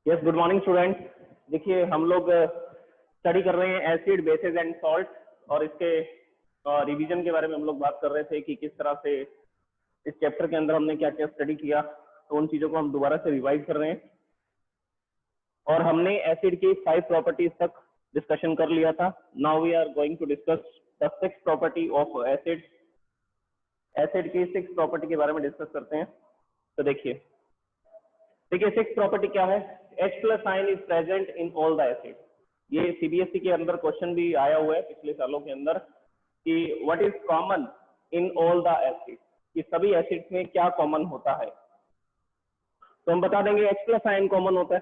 Yes, good morning student. देखिए हम लोग स्टडी कर रहे हैं एसिड, बेसिस एंड सॉल्ट, और इसके रिवीजन के बारे में हम लोग बात कर रहे थे कि किस तरह से इस चैप्टर के अंदर हमने क्या क्या स्टडी किया। तो उन चीज़ों को हम दोबारा से रिवाइज कर रहे हैं और हमने एसिड की 5 प्रॉपर्टीज तक डिस्कशन कर लिया था। Now we are going to discuss the 6th property of acid. Acid की 6th प्रॉपर्टी के बारे में डिस्कस करते हैं। तो देखिए 6th प्रॉपर्टी क्या है? H+ ion is present in all the acid. ये सीबीएसई के अंदर क्वेश्चन भी आया हुआ है पिछले सालों के अंदर कि what is common in all the acid, कि सभी एसिड्स में क्या कॉमन होता है। तो हम बता देंगे H+ आयन कॉमन होता है,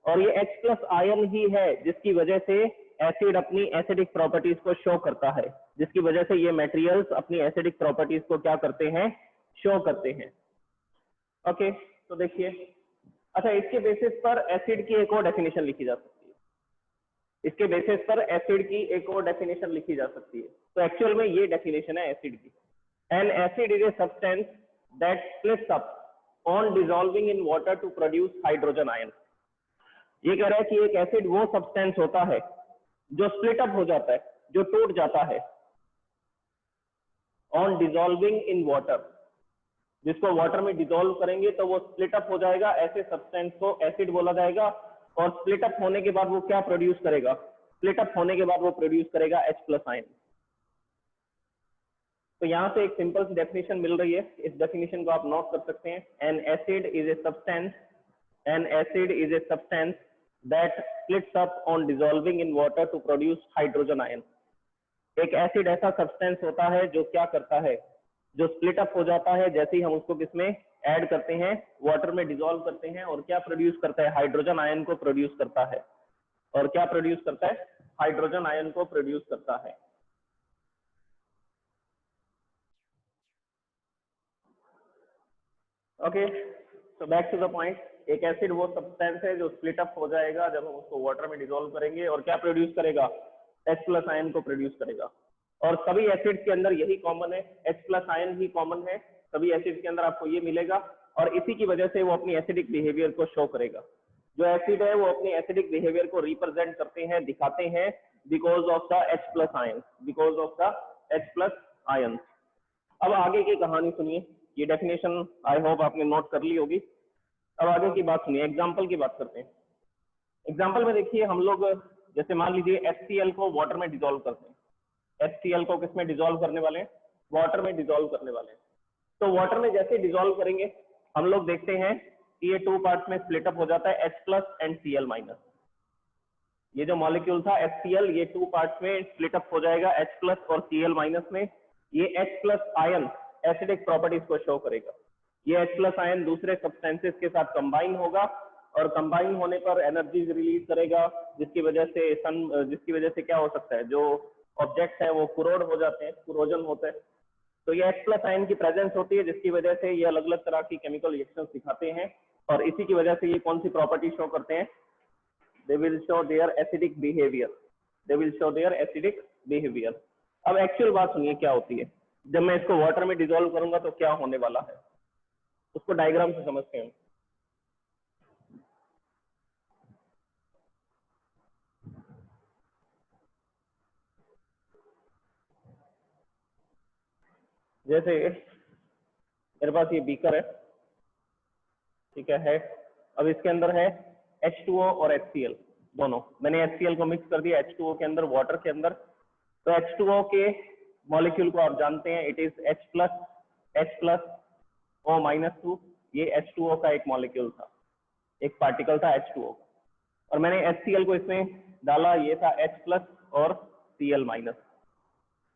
और ये H+ आयन ही है जिसकी वजह से एसिड अपनी एसिडिक प्रॉपर्टीज को शो करता है, जिसकी वजह से ये मटेरियल्स अपनी एसिडिक प्रॉपर्टीज को क्या करते हैं, शो करते हैं। ओके, तो देखिए, अच्छा, इसके बेसिस पर एसिड की एक और डेफिनेशन लिखी जा सकती है। इसके बेसिस पर एसिड की एक और डेफिनेशन लिखी जा सकती है। तो एक्चुअल में ये डेफिनेशन है एसिड की। An acid is a substance that splits up on dissolving in water to produce hydrogen ion. ये कह रहा है कि एक एसिड वो सब्सटेंस होता है जो स्प्लिट अप हो जाता है, जो टूट जाता है, ऑन डिसॉल्विंग इन वाटर। जिसको वाटर में डिसॉल्व करेंगे तो वो स्प्लिट अप हो जाएगा, ऐसे सब्सटेंस को एसिड बोला जाएगा। और स्प्लिट अप होने के बाद वो क्या प्रोड्यूस करेगा? स्प्लिट अप होने के बाद वो प्रोड्यूस करेगा H+ आयन। तो यहां से एक सिंपल सी डेफिनेशन मिल रही है, इस डेफिनेशन को आप नोट कर सकते हैं। An acid is a substance that splits up on dissolving in water to produce hydrogen ion. एक एसिड ऐसा सब्सटेंस होता है जो क्या करता है, जो स्प्लिट अप हो जाता है जैसे ही हम उसको किसमें ऐड करते हैं, वाटर में डिसॉल्व करते हैं, और क्या प्रोड्यूस करता है? हाइड्रोजन आयन को प्रोड्यूस करता है। और क्या प्रोड्यूस करता है? हाइड्रोजन आयन को प्रोड्यूस करता है। Okay, so back to the point. एक एसिड वो सब्सटेंस है जो स्प्लिट अप हो जाएगा जब हम उसको वाटर में डिसॉल्व करेंगे, और क्या प्रोड्यूस करेगा? H+ आयन को प्रोड्यूस करेगा। और सभी एसिड्स के अंदर यही कॉमन है, H+ आयन ही कॉमन है। सभी एसिड्स के अंदर आपको ये मिलेगा, और इसी की वजह से वो अपनी एसिडिक बिहेवियर को शो करेगा। जो एसिड है वो अपनी एसिडिक बिहेवियर को रिप्रेजेंट करते हैं, दिखाते हैं, because of the H+ ion, because of the H+ ion. अब आगे की कहानी सुनिए। ये डेफिनेशन आई होप आपने नोट कर ली होगी। अब आगे की बात सुनिए, एग्जाम्पल की बात करते हैं। एग्जाम्पल में देखिए, हम लोग जैसे मान लीजिए HCl को वाटर में डिसॉल्व करते हैं। HCl को किसमें डिसॉल्व करने वाले हैं? वाटर में डिसॉल्व करने वाले हैं। तो वाटर में जैसे डिसॉल्व करेंगे हम लोग देखते हैं कि ये 2 पार्ट्स में स्प्लिट अप हो जाता है, H+ एंड Cl-। ये जो मॉलिक्यूल था HCl, ये 2 पार्ट्स में स्प्लिट अप हो जाएगा, H+ और Cl- में। ये H+ आयन एसिडिक प्रॉपर्टीज को शो करेगा। ये H+ आयन दूसरे सब्सटेंसेस के साथ कंबाइन होगा, और कंबाइन होने पर एनर्जी रिलीज करेगा, जिसकी वजह से क्या हो सकता है, जो ऑब्जेक्ट है वो कुरोड हो जाते हैं, कुरोजन होता है। तो ये H+ आयन की प्रेजेंस होती है, जिसकी वजह से ये अलग अलग तरह की केमिकल रिएक्शंस दिखाते हैं, और इसी की वजह से ये कौन सी प्रॉपर्टी शो करते हैं? They will show their acidic behaviour, they will show their acidic behaviour. अब एक्चुअल बात सुनिए क्या होती है। जब मैं इसको वाटर में डिसॉल्व करूंगा तो क्या होने वाला है, उसको डायग्राम से समझते हैं। जैसे मेरे पास ये बीकर है, ठीक है। अब इसके अंदर है H2O और HCl दोनों। मैंने HCl को मिक्स कर दिया H2O के अंदर, वाटर के अंदर। तो H2O के मॉलिक्यूल को आप जानते हैं, इट इज H+ O-2। ये H2O का एक मॉलिक्यूल था, एक पार्टिकल था H2O। और मैंने HCl को इसमें डाला, ये था H+ और Cl-।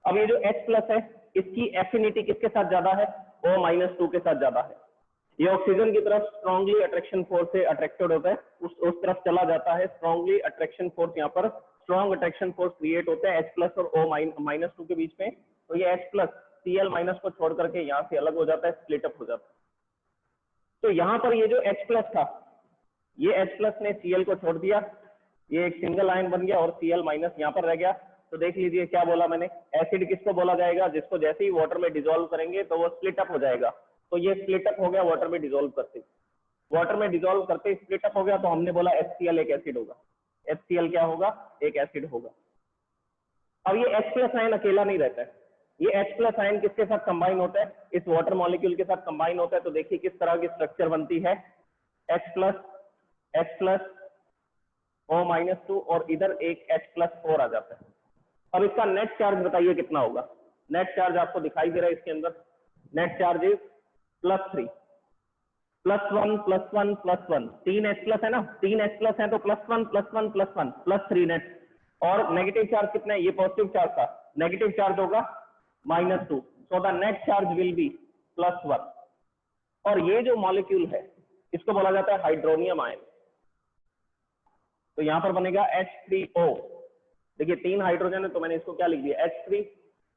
अब ये जो H+ है, इसकी एफिनिटी किसके साथ ज्यादा है? O-2 के साथ ज्यादा है। ये ऑक्सीजन की तरफ स्ट्रांगली अट्रैक्शन फोर्स से अट्रैक्टेड होता है, उस तरफ चला जाता है। स्ट्रांगली अट्रैक्शन फोर्स, यहाँ पर स्ट्रॉन्ग अट्रैक्शन फोर्स क्रिएट होता है H+ और O-2 के बीच में। तो ये H+ Cl- को छोड़ करके यहाँ से अलग हो जाता है, स्प्लिट अप हो जाता है। तो यहाँ पर ये जो H+ था, ये H+ ने Cl को छोड़ दिया, ये एक सिंगल आयन बन गया, और Cl- यहाँ पर रह गया। तो देख लीजिए क्या बोला मैंने, एसिड किसको बोला जाएगा? जिसको जैसे ही वाटर में डिसॉल्व करेंगे तो वो स्प्लिट अप हो जाएगा। तो ये स्प्लिट अप हो गया वाटर में डिसॉल्व करते। वाटर में डिजोल्व करते ही स्प्लिट अप हो गया, तो हमने बोला HCl एक एसिड होगा। HCl क्या होगा? एक एसिड होगा। अब ये H प्लस आयन अकेला नहीं रहता है, ये H प्लस आयन किसके साथ कंबाइन होता है? इस वाटर मॉलिक्यूल के साथ कंबाइन होता है। तो देखिए किस तरह की स्ट्रक्चर बनती है, H प्लस O-2 और इधर एक H+4 आ जाता है। अब इसका नेट चार्ज बताइए कितना होगा? नेट चार्ज आपको दिखाई दे रहा है इसके अंदर, नेट चार्ज इज +3, +1 तीन H प्लस है ना, तीन H प्लस है तो +1 नेट। और नेगेटिव चार्ज कितना है? ये पॉजिटिव चार्ज था, नेगेटिव चार्ज होगा -2, so the net charge will be +1। और ये जो मॉलिक्यूल है इसको बोला जाता है हाइड्रोनियम आयन। तो यहां पर बनेगा H3O। देखिए तीन हाइड्रोजन है तो मैंने इसको क्या लिख दिया, H3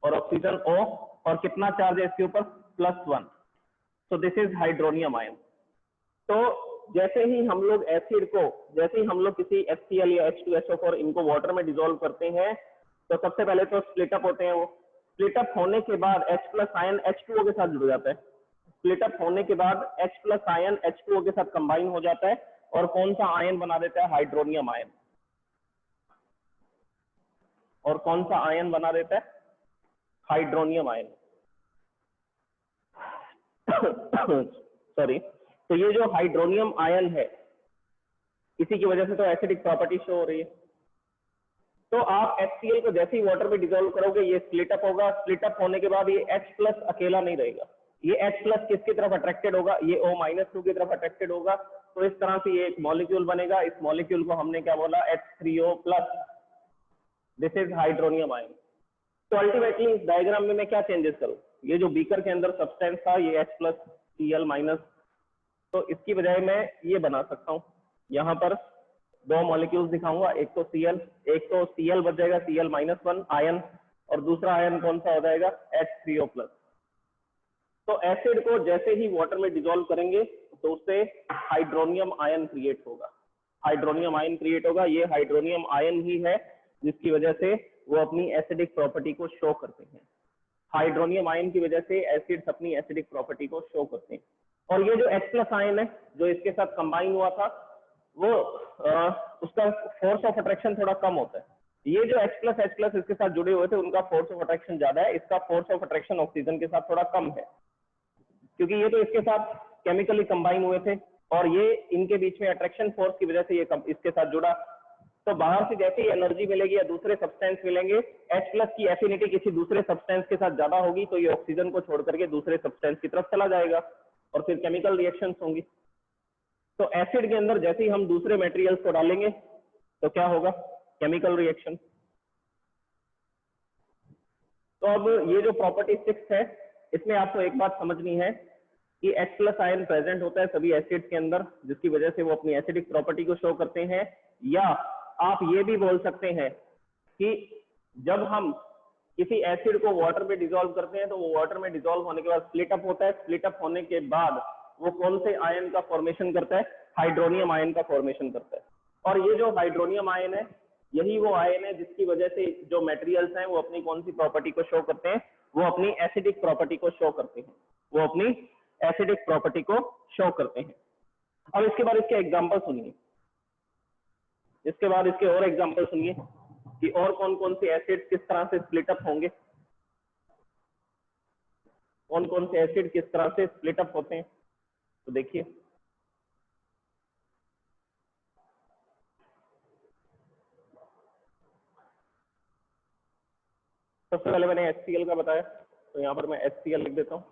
और ऑक्सीजन O, और कितना चार्ज है इसके ऊपर? +1। So this is hydronium ion. तो जैसे ही हम लोग एसिड को, जैसे ही हम लोग किसी HCl या H2SO4 इनको वाटर में डिसॉल्व करते हैं, तो सबसे पहले तो स्प्लिट अप होते हैं। वो स्प्लिट अप होने के बाद H प्लस आयन H2O के साथ जुड़ जाता है। स्प्लिट अप होने के बाद H प्लस आयन H2O के साथ कंबाइन हो जाता है, और कौन सा आयन बना देता है? Hydronium ion. और कौन सा आयन बना देता है? Hydronium ion. सॉरी। तो ये जो हाइड्रोनियम आयन है, इसी की वजह से तो एसिडिक प्रॉपर्टी शो हो रही है। तो आप HCl को जैसे ही वाटर में डिसॉल्व करोगे, ये स्प्लिट अप होगा। स्प्लिट अप होने के बाद ये H प्लस अकेला नहीं रहेगा, ये H प्लस किसकी तरफ अट्रैक्टेड होगा? ये O-2 की तरफ अट्रैक्टेड होगा। तो इस तरह से ये एक मॉलिक्यूल बनेगा। इस मॉलिक्यूल को हमने क्या बोला? H3O+। This is hydronium ion. तो अल्टीमेटली इस डायग्राम में मैं क्या चेंजेस करूं? ये जो बीकर के अंदर सब्सटेंस था, ये H+Cl-, तो इसकी बजाय मैं ये बना सकता हूं। यहाँ पर दो मॉलिक्यूल्स दिखाऊंगा, एक तो Cl बच जाएगा, Cl-1 आयन, और दूसरा आयन कौन सा हो जाएगा? H3O+। तो एसिड को जैसे ही वाटर में डिसॉल्व करेंगे तो उससे हाइड्रोनियम आयन क्रिएट होगा। हाइड्रोनियम आयन क्रिएट होगा। ये हाइड्रोनियम आयन ही है जिसकी वजह से वो अपनी एसिडिक प्रॉपर्टी को शो करते हैं। हाइड्रोनियम आयन की वजह से एसिड्स अपनी एसिडिक प्रॉपर्टी को शो करते हैं। और ये जो H प्लस आयन है जो इसके साथ कंबाइन हुआ था, वो उसका फोर्स ऑफ अट्रैक्शन थोड़ा कम होता है। ये जो H प्लस इसके साथ जुड़े हुए थे, उनका फोर्स ऑफ अट्रैक्शन ज्यादा है। इसका फोर्स ऑफ अट्रैक्शन ऑक्सीजन के साथ थोड़ा कम है, क्योंकि ये तो इसके साथ केमिकली कंबाइन हुए थे, और ये इनके बीच में अट्रैक्शन फोर्स की वजह से ये इसके साथ जुड़ा। तो बाहर से जैसे ही एनर्जी मिलेगी या दूसरे सब्सटेंस मिलेंगे, H प्लस की एफिनिटी किसी दूसरे सब्सटेंस के साथ ज्यादा होगी, तो ये ऑक्सीजन को छोड़ करके दूसरे सब्सटेंस की तरफ चला जाएगा, और फिर केमिकल रिएक्शंस होंगी। तो एसिड के अंदर जैसे ही हम दूसरे मटेरियल्स को डालेंगे तो क्या होगा? Chemical reaction. तो अब ये जो प्रॉपर्टी 6 है, इसमें आपको एक बात समझनी है कि H प्लस आयन प्रेजेंट होता है सभी एसिड्स के अंदर, जिसकी वजह से वो अपनी एसिडिक प्रॉपर्टी को शो करते हैं। या आप ये भी बोल सकते हैं कि जब हम किसी एसिड को वाटर में डिसॉल्व करते हैं, तो वो वाटर में डिसॉल्व होने के बाद स्प्लिट अप होता है। स्प्लिट अप होने के बाद वो कौन से आयन का फॉर्मेशन करता है? हाइड्रोनियम आयन का फॉर्मेशन करता है। और ये जो हाइड्रोनियम आयन है, यही वो आयन है जिसकी वजह से जो मटेरियल्स हैं वो अपनी कौन सी प्रॉपर्टी को शो करते हैं? वो अपनी एसिडिक प्रॉपर्टी को शो करते हैं। वो अपनी एसिडिक प्रॉपर्टी को शो करते हैं। अब इसके बाद इसके एग्जांपल सुनिए, इसके बाद इसके और एग्जांपल सुनिए कि और कौन कौन से एसिड किस तरह से स्प्लिट अप होंगे, कौन कौन से एसिड किस तरह से स्प्लिट अप होते हैं। तो देखिए, सबसे पहले मैंने HCl का बताया, तो यहाँ पर मैं HCl लिख देता हूँ।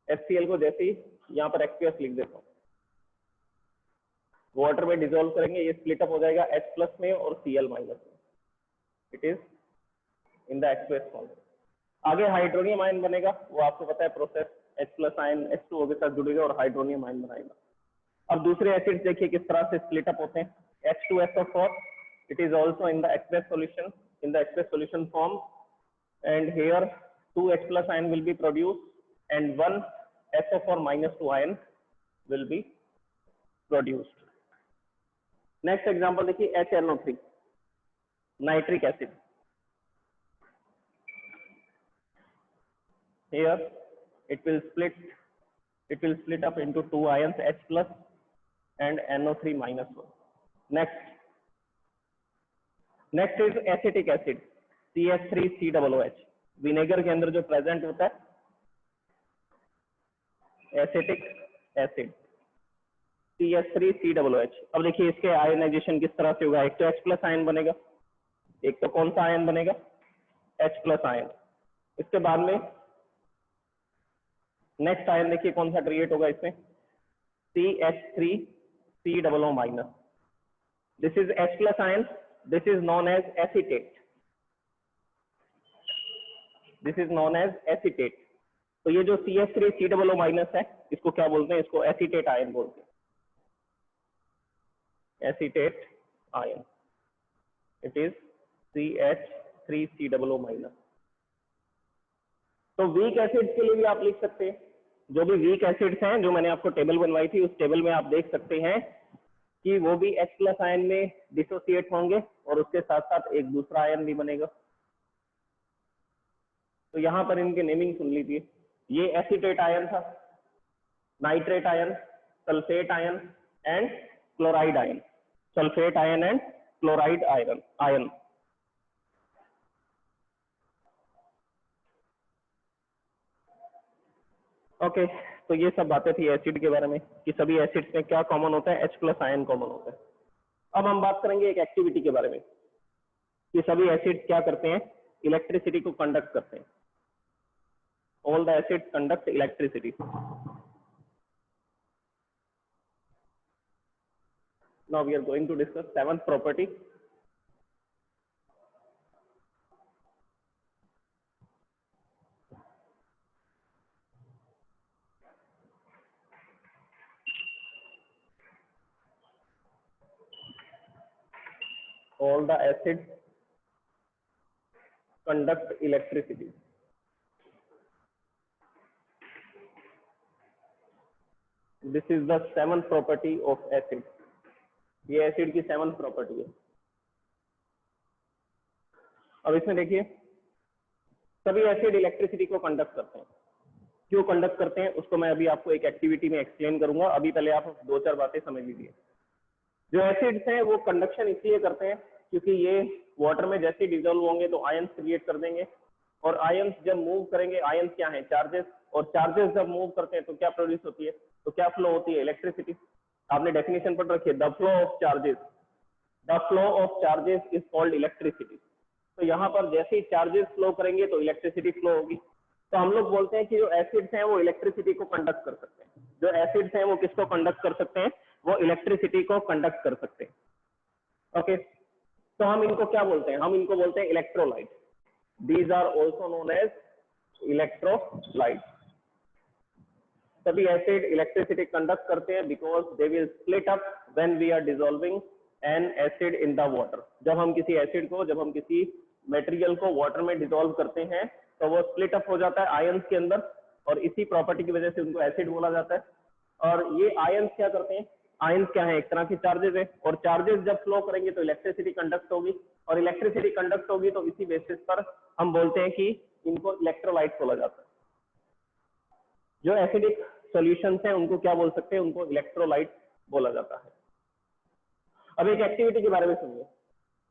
HCl को जैसे ही यहाँ पर H2S लिख देता हूँ, वाटर में डिसॉल्व करेंगे, ये स्प्लिट अप हो जाएगा H प्लस में और Cl माइनस में। It is in the H2S form. आगे हाइड्रोनियम आयन बनेगा, वो आपको पता है process, H plus ion H2O के साथ जुड़ेगा और हाइड्रोनियम आयन बनाएगा। अब दूसरे एसिड्स देखिए किस तरह से स्प्लिट अप होते हैं। H2SO4, it is also in the aqueous solution, in the aqueous solution form, and here 2 H plus ion will be produced and 1 SO4 minus 2 ion will be produced. Next example देखिए, HNO3, nitric acid. Here it will split It will split up into two ions, H plus and NO3 minus 1. Next is acetic acid, CH3COOH. Vinegar के अंदर जो present होता है acetic acid CH3COOH. अब देखिए इसके ionization किस तरह से होगा. एक तो H प्लस आयन बनेगा, एक तो कौन सा आयन बनेगा, H प्लस आयन. इसके बाद में नेक्स्ट आयन देखिए कौन सा क्रिएट होगा इसमें, CH3COO minus. This is H plus ion, this is known as acetate. This is known as acetate. तो ये जो CH3COO माइनस है इसको क्या बोलते हैं, इसको एसीटेट आयन बोलते हैं. Acetate ion, it is CH3COO minus. तो वीक एसिड्स के लिए भी आप लिख सकते हैं. जो भी वीक एसिड्स हैं, जो मैंने आपको टेबल बनवाई थी, उस टेबल में आप देख सकते हैं कि वो भी H प्लस आयन में डिसोसिएट होंगे और उसके साथ साथ एक दूसरा आयन भी बनेगा. तो यहाँ पर इनके नेमिंग सुन लीजिए. ये एसीटेट आयन था, nitrate ion, sulphate ion and chloride ion. Sulphate ion and chloride ion. Okay, तो ये सब बातें थी एसिड के बारे में कि सभी एसिड्स में क्या कॉमन होता है, H प्लस आयन कॉमन होता है. अब हम बात करेंगे एक एक्टिविटी के बारे में कि सभी एसिड्स क्या करते हैं, इलेक्ट्रिसिटी को कंडक्ट करते हैं. All the acids conduct electricity. Now we are going to discuss seventh property. All the acids conduct electricity. This is the seventh property of acid. ये एसिड की सेवंथ प्रॉपर्टी है. अब इसमें देखिए सभी एसिड इलेक्ट्रिसिटी को कंडक्ट करते हैं. क्यों कंडक्ट करते हैं उसको मैं अभी आपको एक एक्टिविटी में एक्सप्लेन करूंगा. अभी पहले आप दो चार बातें समझ लीजिए. जो एसिड्स हैं वो कंडक्शन इसलिए करते हैं क्योंकि ये वाटर में जैसे डिजोल्व होंगे तो आयंस क्रिएट कर देंगे, और आयंस जब मूव करेंगे, आयंस क्या है, चार्जेस, और चार्जेस जब मूव करते हैं तो क्या प्रोड्यूस होती है, तो क्या फ्लो होती है, इलेक्ट्रिसिटी. आपने डेफिनेशन पढ़ रखी है, the flow of charges. The flow of charges is called electricity. तो यहाँ पर जैसे ही चार्जेस फ्लो करेंगे तो इलेक्ट्रिसिटी फ्लो होगी. तो हम लोग बोलते हैं कि जो एसिड्स हैं वो इलेक्ट्रिसिटी को कंडक्ट कर सकते हैं. जो एसिड्स हैं वो किसको कंडक्ट कर सकते हैं, वो इलेक्ट्रिसिटी को कंडक्ट कर सकते हैं. ओके, तो हम इनको क्या बोलते हैं, हम इनको बोलते हैं electrolyte. These are also known as electrolyte. सभी एसिड इलेक्ट्रिसिटी कंडक्ट करते हैं because they will split up when we are dissolving an acid in the water. जब हम किसी एसिड को, जब हम किसी मटेरियल को वाटर में डिसॉल्व करते हैं तो वो स्प्लिट अप हो जाता है आयंस के अंदर, और इसी प्रॉपर्टी की वजह से उनको एसिड बोला जाता है. और ये आयंस क्या करते हैं, आयंस क्या है, एक तरह की चार्जेस है, और चार्जेस जब फ्लो करेंगे तो इलेक्ट्रिसिटी कंडक्ट होगी, और इलेक्ट्रिसिटी कंडक्ट होगी तो इसी बेसिस पर हम बोलते हैं कि इनको इलेक्ट्रोलाइट बोला जाता है. जो एसिडिक सॉल्यूशंस हैं उनको क्या बोल सकते हैं, उनको इलेक्ट्रोलाइट बोला जाता है. अब एक एक्टिविटी के बारे में सुनिए.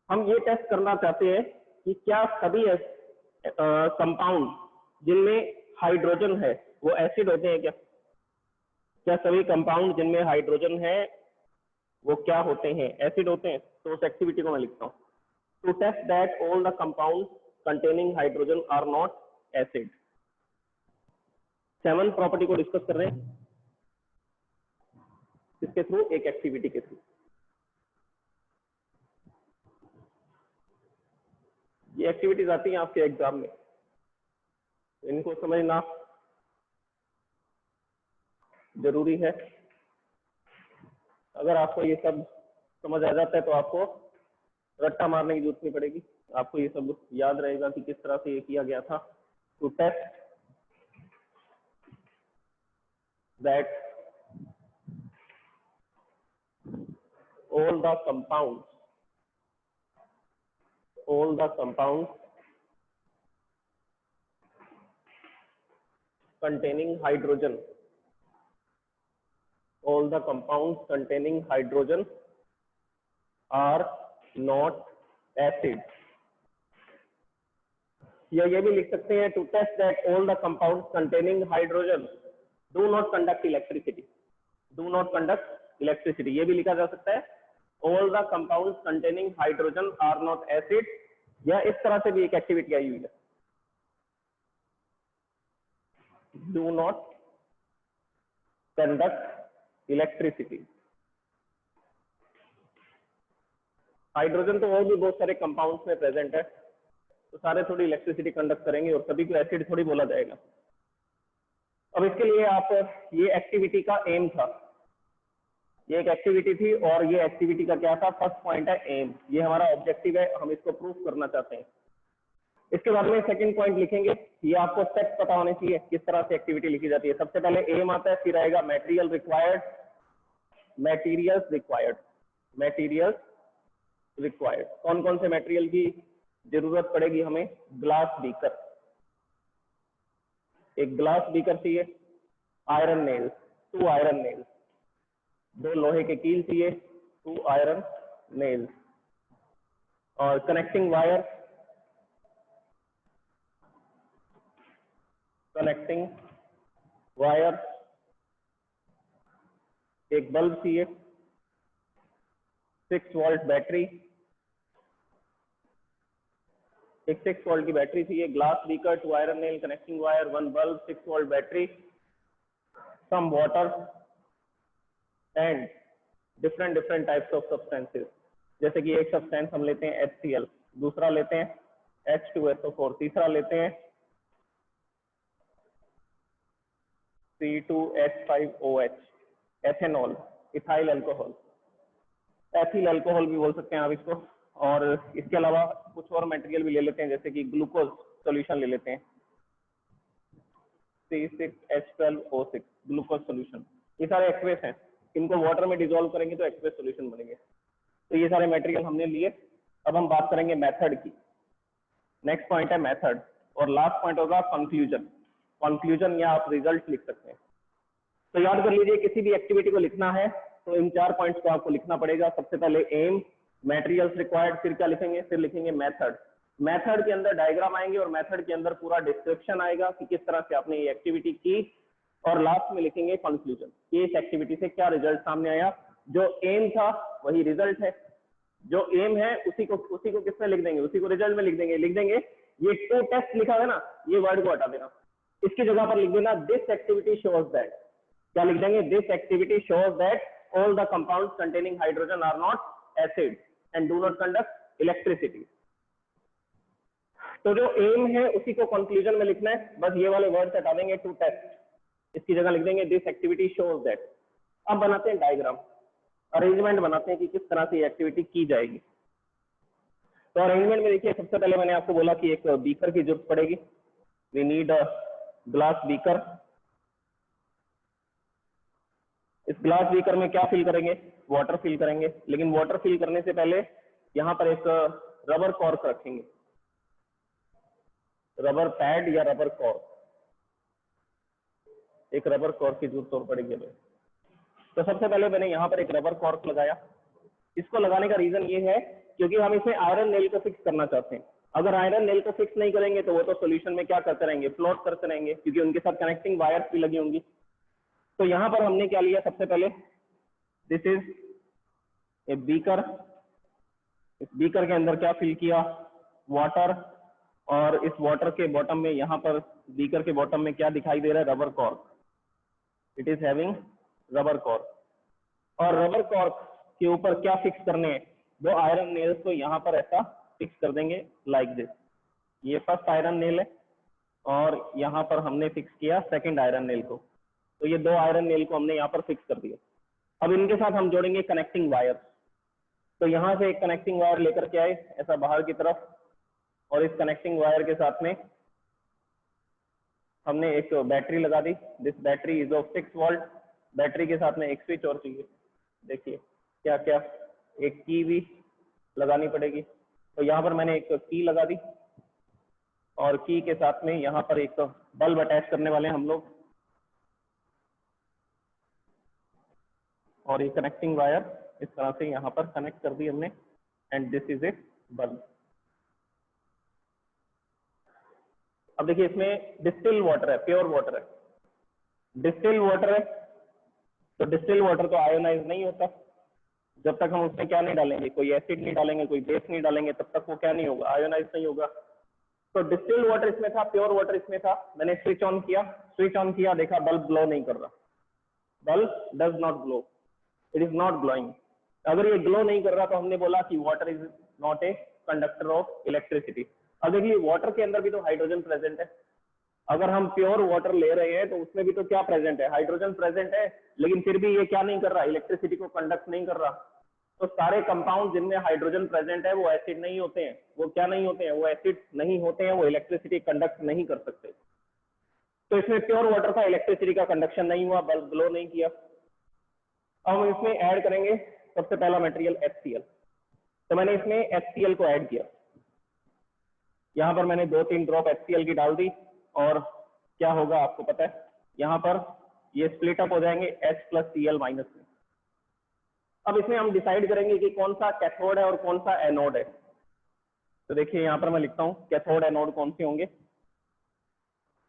हम ये टेस्ट करना चाहते हैं कि क्या सभी कंपाउंड जिनमें हाइड्रोजन है वो एसिड होते हैं क्या. क्या सभी कंपाउंड जिनमें हाइड्रोजन है वो क्या होते हैं, एसिड होते हैं. तो उस एक्टिविटी को मैं लिखता हूँ, to test that all the compound containing hydrogen are not acid. Seven property को डिस्कस कर रहे हैं इसके थ्रू, एक एक्टिविटी के थ्रू. ये एक्टिविटीज आती हैं आपके एग्जाम में, इनको समझना जरूरी है. अगर आपको ये सब समझ आ जाता है तो आपको रट्टा मारने की जरूरत नहीं पड़ेगी. आपको ये सब याद रहेगा कि किस तरह से ये किया गया था. To test that all the compounds containing hydrogen all the compounds containing hydrogen are not acids. या ये भी लिख सकते हैं to test that all the compounds containing hydrogen do not conduct electricity. Do not conduct electricity. ये भी लिखा जा सकता है all the compounds containing hydrogen are not acids. या इस तरह से भी एक एक्टिविटी आई हुई है, do not conduct electricity. Hydrogen तो और भी बहुत सारे कंपाउंड्स में प्रेजेंट है, तो सारे थोड़ी इलेक्ट्रिसिटी कंडक्ट करेंगे और सभी को एसिड थोड़ी बोला जाएगा। अब इसके लिए आप, ये एक्टिविटी का एम था, ये एक एक्टिविटी थी और ये एक्टिविटी का क्या था, फर्स्ट पॉइंट है एम, ये हमारा ऑब्जेक्टिव है, हम इसको प्रूफ करना चाहते हैं। इसके बाद में सेकंड पॉइंट लिखेंगे, ये आपको स्टेप्स पता होने चाहिए किस तरह से एक्टिविटी लिखी जाती है। सबसे पहले एम आता है, फिर आएगा material required, materials required, materials required. कौन कौन से मटेरियल की जरूरत पड़ेगी हमें, ग्लास बीकर, एक ग्लास बीकर चाहिए, आयरन नेल्स, 2 आयरन नेल्स, 2 लोहे के कील चाहिए, 2 आयरन नेल्स, और कनेक्टिंग वायर, कनेक्टिंग वायर, एक बल्ब चाहिए, 6 वोल्ट बैटरी, एक 6 वोल्ट की बैटरी चाहिए, glass beaker, 2 iron nail, connecting wire, 1 bulb, 6 volt battery, some water and different different types of substances. जैसे कि एक सब्सटेंस हम लेते हैं HCl, दूसरा लेते हैं H2SO4, तीसरा लेते हैं C2H5OH, ethanol, ethyl alcohol, ethyl alcohol भी बोल सकते हैं आप इसको। और इसके अलावा कुछ और मटेरियल भी ले लेते हैं, जैसे कि ग्लूकोज सॉल्यूशन ले लेते हैं, C6H12O6 ग्लूकोज सॉल्यूशन। ये सारे एक्वेस हैं, इनको वाटर में डिसॉल्व करेंगे तो एक्वेस सॉल्यूशन बनेंगे। तो ये सारे मटेरियल हमने लिए। अब हम बात करेंगे मेथड की। नेक्स्ट पॉइंट है मेथड, और लास्ट पॉइंट होगा कंक्लूजन। कंक्लूजन या आप रिजल्ट लिख सकते हैं। तो याद कर लीजिए, किसी भी एक्टिविटी को लिखना है तो इन 4 पॉइंट्स को आपको लिखना पड़ेगा। सबसे पहले एम, मटेरियल्स रिक्वायर्ड, फिर क्या लिखेंगे, फिर लिखेंगे मेथड। मेथड के अंदर डायग्राम आएंगे और मेथड के अंदर पूरा डिस्क्रिप्शन आएगा कि किस तरह से आपने ये एक्टिविटी की, और लास्ट में लिखेंगे कंक्लूजन, कि इस एक्टिविटी से क्या रिजल्ट सामने आया। जो एम था वही रिजल्ट है, जो एम है उसी को किसमें लिख देंगे, उसी को रिजल्ट में लिख देंगे। ये 2 टेस्ट लिखा है ना, ये वर्ड को हटा देना, इसकी जगह पर लिख देना दिस एक्टिविटी शोज दैट। क्या लिख देंगे, this activity shows that all the compounds containing hydrogen are not acid and do not conduct electricity. तो जो एम है उसी को कंक्लूजन में लिखना है, बस ये वाले वर्ड हटा देंगे, 2 टेस्ट, इसकी जगह लिख देंगे दिस एक्टिविटी शोज दैट। अब बनाते हैं डायग्राम, अरेंजमेंट बनाते हैं कि किस तरह से एक्टिविटी की जाएगी। तो अरेंजमेंट में देखिए, सबसे पहले मैंने आपको बोला कि एक बीकर की जरूरत पड़ेगी, we need a glass beaker. इस ग्लास बीकर में क्या फिल करेंगे, वाटर फिल करेंगे, लेकिन वाटर फिल करने से पहले यहाँ पर एक रबर कॉर्क रखेंगे, रबर पैड या रबर कॉर्क, एक रबर कॉर्क की जरूरत पड़ेगी हमें। तो सबसे पहले मैंने यहाँ पर एक रबर कॉर्क लगाया। इसको लगाने का रीजन ये है क्योंकि हम इसमें आयरन नेल को फिक्स करना चाहते हैं। अगर आयरन नेल को फिक्स नहीं करेंगे तो वो तो सॉल्यूशन में क्या करते रहेंगे, फ्लोट करते रहेंगे, क्योंकि उनके साथ कनेक्टिंग वायर्स भी लगी होंगी। तो यहाँ पर हमने क्या लिया, सबसे पहले दिस इज ए बीकर। इस बीकर के अंदर क्या फिल किया, वाटर, और इस वाटर के बॉटम में, यहाँ पर बीकर के बॉटम में क्या दिखाई दे रहा है, rubber cork. It is having rubber cork. और रबर कॉर्क के ऊपर क्या फिक्स करने हैं, 2 आयरन नेल्स को यहाँ पर ऐसा फिक्स कर देंगे लाइक दिस। ये फर्स्ट आयरन नेल है और यहाँ पर हमने फिक्स किया सेकंड आयरन नेल को। तो ये 2 आयरन नेल को हमने यहाँ पर फिक्स कर दिया। अब इनके साथ हम जोड़ेंगे कनेक्टिंग वायर। तो यहाँ से एक कनेक्टिंग वायर लेकर के आए ऐसा बाहर की तरफ, और इस कनेक्टिंग वायर के साथ में हमने एक बैटरी लगा दी। This battery is of 6 volt. Battery के साथ में एक स्विच और चाहिए। देखिए क्या क्या, एक की भी लगानी पड़ेगी। तो यहाँ पर मैंने एक की लगा दी, और की के साथ में यहाँ पर एक बल्ब अटैच करने वाले हैं हम लोग। और ये कनेक्टिंग वायर इस तरह से यहाँ पर कनेक्ट कर दी हमने, and this is a bulb. अब देखिए इसमें डिस्टिल वाटर है, प्योर वाटर है। डिस्टिल वाटर है तो डिस्टिल वाटर तो आयोनाइज नहीं होता जब तक हम उसमें क्या नहीं डालेंगे, कोई एसिड नहीं डालेंगे, कोई बेस नहीं डालेंगे, तब तक वो क्या नहीं होगा, आयोनाइज नहीं होगा। तो डिस्टिल वाटर इसमें था, प्योर वाटर इसमें था। मैंने स्विच ऑन किया, देखा बल्ब ग्लो नहीं कर रहा, bulb does not glow, it is not glowing. अगर ये ग्लो नहीं कर रहा तो हमने बोला कि water is not a conductor of electricity. अब देखिए वाटर के अंदर भी तो हाइड्रोजन प्रेजेंट है। अगर हम प्योर वाटर ले रहे हैं तो उसमें भी तो क्या प्रेजेंट है, हाइड्रोजन प्रेजेंट है, लेकिन फिर भी ये क्या नहीं कर रहा, इलेक्ट्रिसिटी को कंडक्ट नहीं कर रहा। तो सारे कंपाउंड जिनमें हाइड्रोजन प्रेजेंट है वो एसिड नहीं होते हैं, वो क्या नहीं होते हैं, वो एसिड नहीं होते हैं, वो इलेक्ट्रिसिटी कंडक्ट नहीं कर सकते। तो इसमें प्योर वाटर था, इलेक्ट्रिसिटी का कंडक्शन नहीं हुआ, बल्ब ग्लो नहीं किया। अब हम इसमें ऐड करेंगे सबसे पहला मटेरियल HCl। तो मैंने इसमें HCl को ऐड किया, यहाँ पर मैंने 2-3 ड्रॉप HCl की डाल दी, और क्या होगा आपको पता है, यहाँ पर ये स्प्लिट अप हो जाएंगे H + Cl- में। अब इसमें हम डिसाइड करेंगे कि कौन सा कैथोड है और कौन सा एनोड है। तो देखिए यहाँ पर मैं लिखता हूँ कैथोड एनोड कौन से होंगे।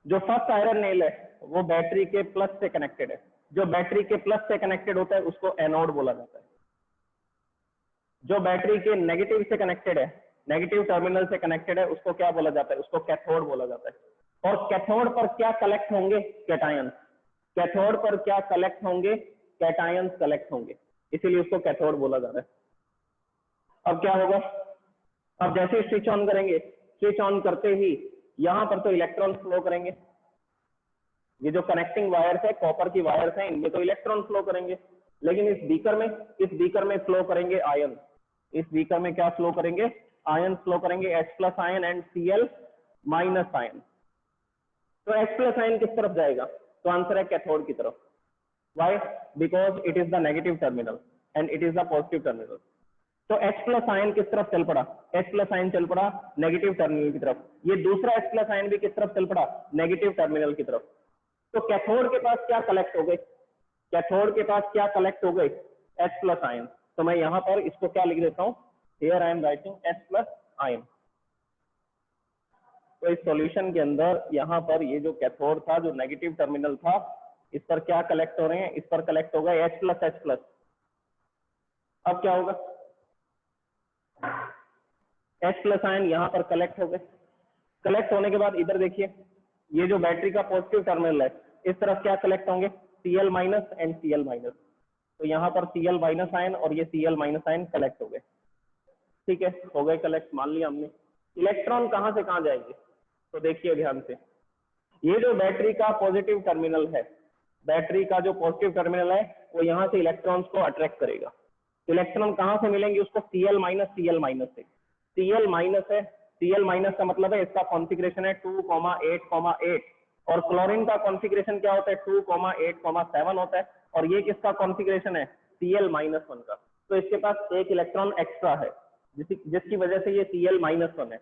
जो फर्स्ट आयरन नेल है वो बैटरी के प्लस से कनेक्टेड है, जो बैटरी के प्लस से कनेक्टेड होता है उसको एनोड बोला जाता है। जो बैटरी के नेगेटिव से कनेक्टेड है, नेगेटिव टर्मिनल से कनेक्टेड है, उसको क्या बोला जाता है, उसको कैथोड बोला जाता है। और कैथोड पर क्या कलेक्ट होंगे, कैटायंस। कैथोड पर क्या कलेक्ट होंगे, कैटायंस कलेक्ट होंगे, इसीलिए उसको कैथोड बोला जा रहा है। अब क्या होगा, अब जैसे स्विच ऑन करेंगे, स्विच ऑन करते ही यहां पर तो इलेक्ट्रॉन फ्लो करेंगे। ये जो कनेक्टिंग वायर्स है, कॉपर की वायर्स हैं, इनमें तो इलेक्ट्रॉन फ्लो करेंगे, लेकिन इस बीकर में फ्लो करेंगे आयन। इस बीकर में क्या फ्लो करेंगे, आयन फ्लो करेंगे, H+ ion and Cl- ion. तो H+ आयन किस तरफ जाएगा, तो आंसर है कैथोड की तरफ। Why? Because it is the negative terminal and it is the positive terminal. तो H+ आयन किस तरफ चल पड़ा, H+ आयन चल पड़ा नेगेटिव टर्मिनल की तरफ। ये दूसरा H+ आयन भी किस तरफ चल पड़ा, नेगेटिव टर्मिनल की तरफ। तो कैथोड के पास क्या कलेक्ट हो गए, कैथोड के पास क्या कलेक्ट हो गए, H+ आयन। तो मैं यहाँ पर इसको क्या लिख देता हूँ, here I am writing H+ ion. तो इस सॉल्यूशन के अंदर यहाँ पर ये जो कैथोड था, जो नेगेटिव टर्मिनल था, इस पर क्या कलेक्ट हो रहे हैं, इस पर कलेक्ट होगा H+H+। अब क्या होगा, H+ आयन यहाँ पर कलेक्ट हो गए। कलेक्ट होने के बाद इधर देखिए, ये जो बैटरी का पॉजिटिव टर्मिनल है, इस तरफ क्या कलेक्ट होंगे, Cl- एंड Cl-। तो यहाँ पर Cl- आयन और ये Cl- आयन कलेक्ट हो गए। ठीक है, हो गए कलेक्ट, मान लिया हमने। इलेक्ट्रॉन कहाँ से कहाँ जाएंगे, तो देखिए ध्यान से, ये जो बैटरी का पॉजिटिव टर्मिनल है, बैटरी का जो पॉजिटिव टर्मिनल है वो यहाँ से इलेक्ट्रॉन्स को अट्रैक्ट करेगा। इलेक्ट्रॉन कहाँ से मिलेंगे उसको, Cl- से। Cl- है, Cl- का मतलब है इसका कॉन्फ़िगरेशन है 2,8,8, और क्लोरीन का कॉन्फ़िगरेशन क्या होता है, 2,8,7 होता है, और ये किसका कॉन्फ़िगरेशन है, Cl-1 का। तो इसके पास एक इलेक्ट्रॉन एक्स्ट्रा है, जिसकी वजह से ये Cl-1 है।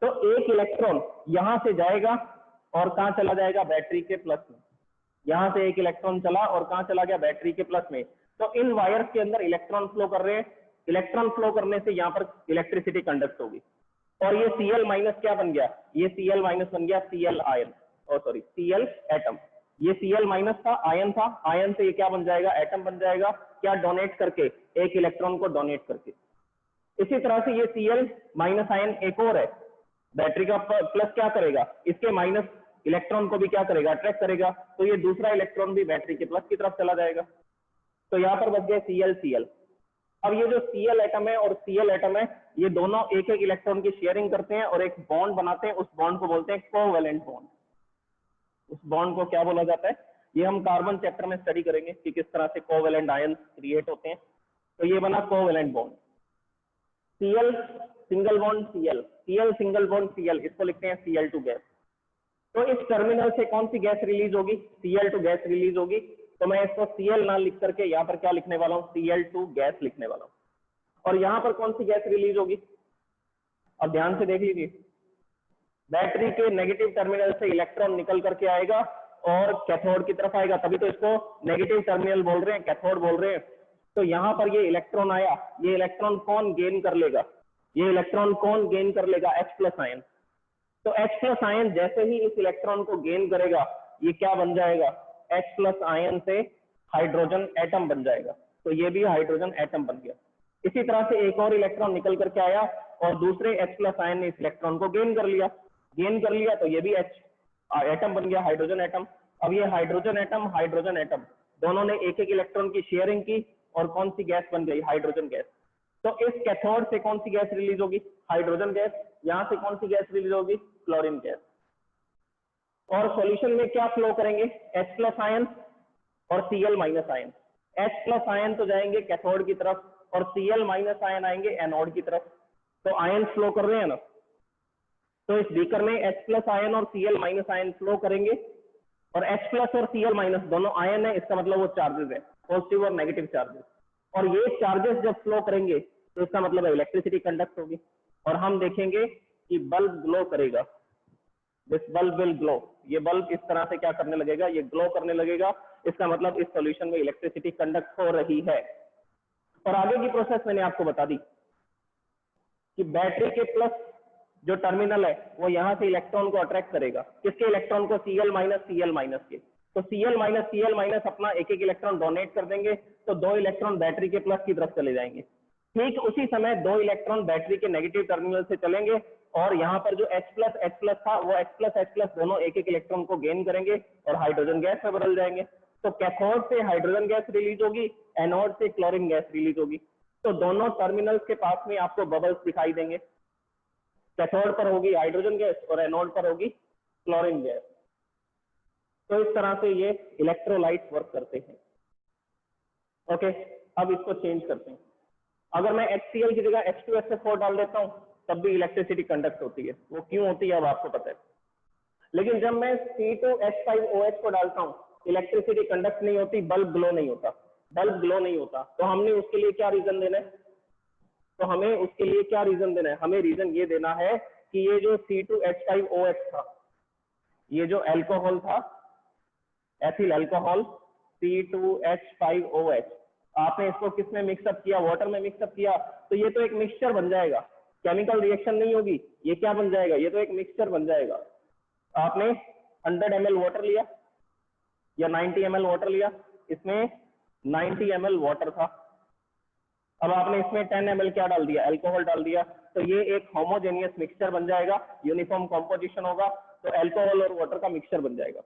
तो एक इलेक्ट्रॉन यहां से जाएगा और कहां चला जाएगा, बैटरी के प्लस में। यहां से एक इलेक्ट्रॉन चला और कहां चला गया, बैटरी के प्लस में। तो इन वायर्स के अंदर इलेक्ट्रॉन फ्लो कर रहे हैं, इलेक्ट्रॉन फ्लो करने से यहाँ पर इलेक्ट्रिसिटी कंडक्ट होगी, और ये Cl- क्या बन गया, ये Cl- बन गया Cl आयन, Cl एटम। ये Cl- था, आयन था, आयन से ये क्या बन जाएगा, एटम बन जाएगा, क्या डोनेट करके, एक इलेक्ट्रॉन को डोनेट करके। इसी तरह से ये Cl- आयन एक और है, बैटरी का प्लस क्या करेगा, इसके माइनस इलेक्ट्रॉन को भी क्या करेगा, अट्रैक्ट करेगा। तो ये दूसरा इलेक्ट्रॉन भी बैटरी के प्लस की तरफ चला जाएगा। तो यहाँ पर बच गए Cl-Cl। अब ये जो Cl एटम है और Cl एटम है, ये दोनों एक एक इलेक्ट्रॉन की शेयरिंग करते हैं और एक बॉन्ड बनाते हैं, उस बॉन्ड को बोलते हैं कोवैलेंट बॉन्ड। उस बॉन्ड को क्या बोला जाता है, ये हम कार्बन चैप्टर में स्टडी करेंगे कि किस तरह से कोवैलेंट आयन क्रिएट होते हैं। तो ये बना covalent bond. Cl single bond Cl, Cl single bond Cl, इसको लिखते हैं Cl2 गैस। तो इस टर्मिनल से कौन सी गैस रिलीज होगी, Cl2 गैस रिलीज होगी। तो मैं इसको Cl ना लिख करके यहाँ पर क्या लिखने वाला हूँ, Cl2 गैस लिखने वाला हूँ। और यहाँ पर कौन सी गैस रिलीज होगी, अब ध्यान से देख लीजिए, बैटरी के नेगेटिव टर्मिनल से इलेक्ट्रॉन निकल करके आएगा और कैथोड की तरफ आएगा, तभी तो इसको नेगेटिव टर्मिनल बोल रहे हैं, कैथोड बोल रहे हैं। तो यहाँ पर ये इलेक्ट्रॉन आया, ये इलेक्ट्रॉन कौन गेन कर लेगा, ये इलेक्ट्रॉन कौन गेन कर लेगा, H प्लस आयन। तो H प्लस आयन जैसे ही इस इलेक्ट्रॉन को गेन करेगा, ये क्या बन जाएगा, H प्लस आयन से हाइड्रोजन एटम बन जाएगा। तो ये भी हाइड्रोजन एटम बन गया। इसी तरह से एक और इलेक्ट्रॉन निकल करके आया और दूसरे H प्लस आयन ने इस इलेक्ट्रॉन को गेन कर लिया, तो ये भी H एटम बन गया, हाइड्रोजन एटम। अब ये हाइड्रोजन एटम दोनों ने एक एक इलेक्ट्रॉन की शेयरिंग की और कौन सी गैस बन गई, हाइड्रोजन गैस। तो इस कैथोड से कौन सी गैस रिलीज होगी, हाइड्रोजन गैस। यहाँ से कौन सी गैस रिलीज होगी, क्लोरीन गैस। और सॉल्यूशन में क्या फ्लो करेंगे, H प्लस आयन और Cl minus ion. H plus ion तो जाएंगे कैथोड की तरफ और Cl माइनस आयन आएंगे एनोड की तरफ। तो आयन फ्लो कर रहे हैं ना, तो इस बीकर में H प्लस आयन और Cl माइनस आयन फ्लो करेंगे और H प्लस और Cl माइनस दोनों आयन है, इसका मतलब वो चार्जेस है, पॉजिटिव और नेगेटिव चार्जेस। और ये चार्जेस जब फ्लो करेंगे तो इसका मतलब है इलेक्ट्रिसिटी कंडक्ट होगी और हम देखेंगे कि बल्ब ग्लो करेगा, दिस बल्ब विल ग्लो। ये बल्ब इस तरह से क्या करने लगेगा, ये ग्लो करने लगेगा, इसका मतलब इस सॉल्यूशन में इलेक्ट्रिसिटी कंडक्ट हो रही है। और आगे की प्रोसेस मैंने आपको बता दी कि बैटरी के प्लस जो टर्मिनल है वो यहाँ से इलेक्ट्रॉन को अट्रैक्ट करेगा, किसके इलेक्ट्रॉन को, Cl माइनस के। तो Cl माइनस अपना एक एक इलेक्ट्रॉन डोनेट कर देंगे, तो 2 इलेक्ट्रॉन बैटरी के प्लस की तरफ चले जाएंगे। ठीक उसी समय 2 इलेक्ट्रॉन बैटरी के नेगेटिव टर्मिनल से चलेंगे और यहाँ पर जो H प्लस था वो H प्लस दोनों एक एक इलेक्ट्रॉन को गेन करेंगे और हाइड्रोजन गैस में बदल जाएंगे। तो कैथोड से हाइड्रोजन गैस रिलीज होगी, एनोड से क्लोरीन गैस रिलीज होगी। तो दोनों टर्मिनल्स के पास में आपको बबल्स दिखाई देंगे, कैथोड पर होगी हाइड्रोजन गैस और एनोड पर होगी क्लोरीन गैस। तो इस तरह से ये इलेक्ट्रोलाइट्स वर्क करते हैं। ओके, अब इसको चेंज करते हैं। अगर मैं HCl की जगह H2SO4 डाल देता हूं तब भी इलेक्ट्रिसिटी कंडक्ट होती है। वो क्यों होती है अब आपको पता है, लेकिन जब मैं C2H5OH को डालता हूं इलेक्ट्रिसिटी कंडक्ट नहीं होती, बल्ब ग्लो नहीं होता, तो हमने उसके लिए क्या रीजन देना है, हमें रीजन ये देना है कि ये जो C2H5OH था, ये जो अल्कोहल था, एथिल अल्कोहल C2H5OH, आपने इसको किसमें मिक्सअप किया, वाटर में मिक्सअप किया, तो ये तो एक मिक्सचर बन जाएगा, केमिकल रिएक्शन नहीं होगी, ये क्या बन जाएगा, ये तो एक मिक्सचर बन जाएगा। आपने 100 ml वाटर लिया या 90 ml वाटर लिया, इसमें 90 ml वाटर था, अब आपने इसमें 10 ml क्या डाल दिया, अल्कोहल डाल दिया, तो ये एक होमोजेनियस मिक्सचर बन जाएगा, यूनिफॉर्म कॉम्पोजिशन होगा, तो अल्कोहल और वाटर का मिक्सचर बन जाएगा।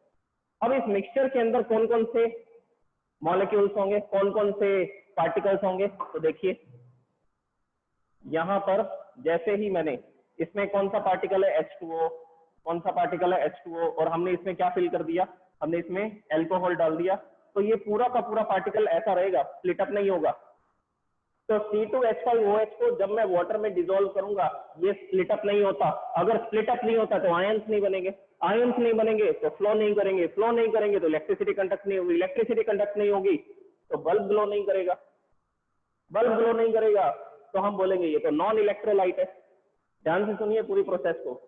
अब इस मिक्सचर के अंदर कौन कौन से मॉलिक्यूल्स होंगे, कौन कौन से पार्टिकल्स होंगे, तो देखिए यहां पर जैसे ही मैंने इसमें कौन सा पार्टिकल है H2O, और हमने इसमें क्या फिल कर दिया, हमने इसमें अल्कोहल डाल दिया, तो ये पूरा का पूरा पार्टिकल ऐसा रहेगा, स्प्लिट अप नहीं होगा। तो C2H5OH को जब मैं वाटर में डिसॉल्व करूंगा ये स्प्लिट अप नहीं होता, अगर स्प्लिट अप नहीं होता तो आयंस नहीं बनेंगे, तो फ्लो नहीं करेंगे तो इलेक्ट्रिसिटी कंडक्ट नहीं होगी, तो बल्ब ग्लो नहीं करेगा, तो हम बोलेंगे ये तो नॉन इलेक्ट्रोलाइट है। ध्यान से सुनिए पूरी प्रोसेस को,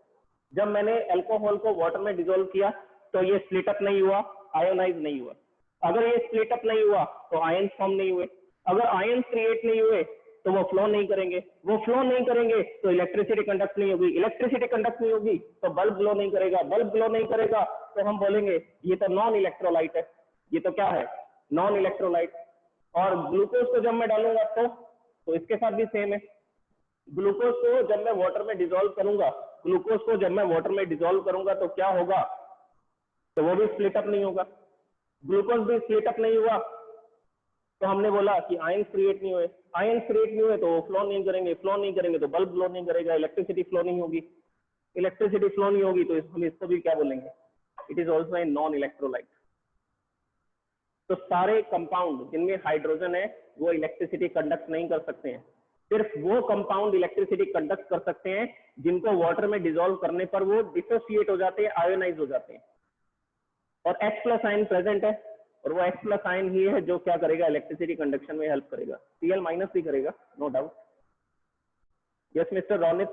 जब मैंने अल्कोहल को वाटर में डिसॉल्व किया तो ये स्प्लिट अप नहीं हुआ, आयोनाइज नहीं हुआ, अगर ये स्प्लिट अप नहीं हुआ तो आयंस फॉर्म नहीं हुए, अगर आयंस क्रिएट नहीं हुए तो वो फ्लो नहीं करेंगे, तो इलेक्ट्रिसिटी कंडक्ट नहीं होगी, तो बल्ब ग्लो नहीं करेगा, तो हम बोलेंगे ये तो नॉन इलेक्ट्रोलाइट है, ये तो क्या है, नॉन इलेक्ट्रोलाइट। और ग्लूकोज को जब मैं डालूंगा तो इसके साथ भी सेम है, ग्लूकोज को जब मैं वाटर में डिसॉल्व करूंगा तो क्या होगा, तो वो भी स्प्लिट अप नहीं होगा, ग्लूकोज भी स्प्लिट अप नहीं हुआ, तो हमने बोला कि आयंस क्रिएट नहीं हुए, तो वो फ्लो नहीं करेंगे, तो बल्ब फ्लो नहीं करेगा, इलेक्ट्रिसिटी फ्लो नहीं होगी, तो हम इसको भी क्या बोलेंगे, it is also a non electrolyte. तो सारे कंपाउंड जिनमें हाइड्रोजन है वो इलेक्ट्रिसिटी कंडक्ट नहीं कर सकते हैं, सिर्फ वो कंपाउंड इलेक्ट्रिसिटी कंडक्ट कर सकते हैं जिनको वाटर में डिसॉल्व करने पर वो डिसोसिएट हो जाते हैं, आयोनाइज हो जाते हैं। और H प्लस आयन प्रेजेंट है, और वो H प्लस आयन ही है जो क्या करेगा, इलेक्ट्रिसिटी कंडक्शन में हेल्प करेगा, Cl माइनस भी करेगा, no doubt. Yes mister Ronit,